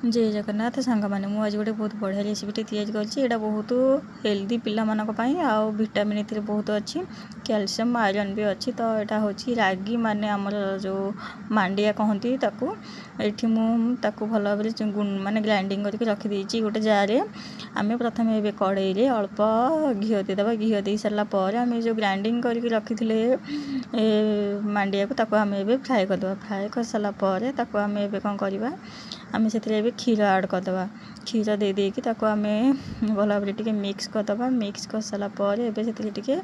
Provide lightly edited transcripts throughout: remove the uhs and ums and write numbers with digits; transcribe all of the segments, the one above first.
जय जगन्नाथ सांग मैंने मुझे गोटे बहुत बढ़िया रेसिपीटे या बहुत हेल्दी पिलामानक आउ विटामिन ए बहुत अच्छी कैल्शियम आयरन भी अच्छी। तो यहाँ हूँ रागी माने आमर जो मांडिया कहती ये भल भाव माने ग्राइंडिंग करके रखीदी गोटे जारे। आम प्रथम ए कड़े अल्प घी देदेबा घी दे सारापर आम जो ग्राइंडिंग करके रखी मांडिया को आम ए फ्राए करदे फ्राए कर सारापर आम ए कौन करवा आम से क्षीर आड करदे क्षीर दे देकी आम भल भाव मिक्स करदे मिक्स कर सारापर ए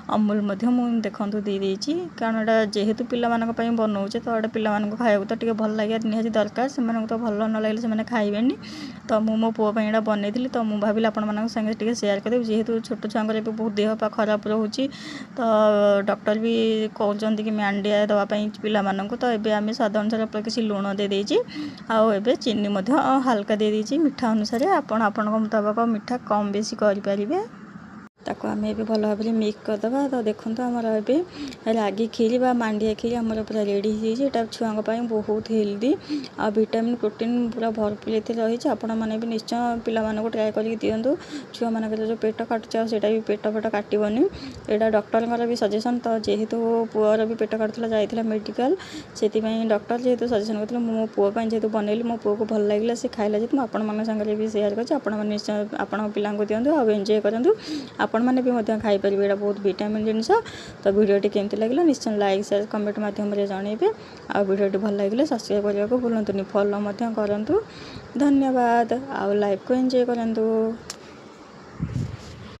अमूल देखु दे देती कारण यहाँ जेहेतु पिला बनाऊे तो ये पिला खाया तो भल लगे निहाती दरकार से तो भल न लगे से खाइबे। तो मो पुओं यहाँ बनई तो मुझे भाविली आपण संगे सेयार कर जेहेतु छोट छुआ भी बहुत देह पा खराब रोचे तो डॉक्टर भी कहते कि मांडिया दवाई पिला तो ये आम स्वाद अनुसार किसी लुण दे देची आउ ए चीनी हाल्का दे देची मिठा अनुसार आपण मुताबक मिठा कम बेसी करें ताको आम भल भाव मिक्स करदे। तो देखो आमर ए रागी खीरी बा मांडिया खीरी आमर पूरा रेडी होटा छुआ बहुत हेल्दी आ विटामिन प्रोटीन पूरा भरपूर रही आपण मैंने भी निश्चय पिला ट्राए करके दिंतु छुआ मान जो पेट काटुचा से भी पेट काटबनी यहाँ डॉक्टर भी सजेसन। तो जेहेतु पुअर भी पेट काटुला जाइला मेडिकल से डॉक्टर जेहेतु सजेसन करते मो पुओ जेहेतु बनैली मो पुओ को भल लगे से खाइला जेहतु मुझे सागर भी सेयार कर निश्चय आपण पिला दिंतु आ एंजॉय करूँ आपण मैंने भी खाईपर यहाँ बहुत विटामिन जिनस। तो वीडियोटी केमती लगे निश्चय लाइक शेयर कमेंट माध्यम जनइबे आ वीडियोटी भल लगे सब्सक्राइब करने को भूलुनी फॉलो करूँ। धन्यवाद आ लाइफ को एंजॉय करूँ।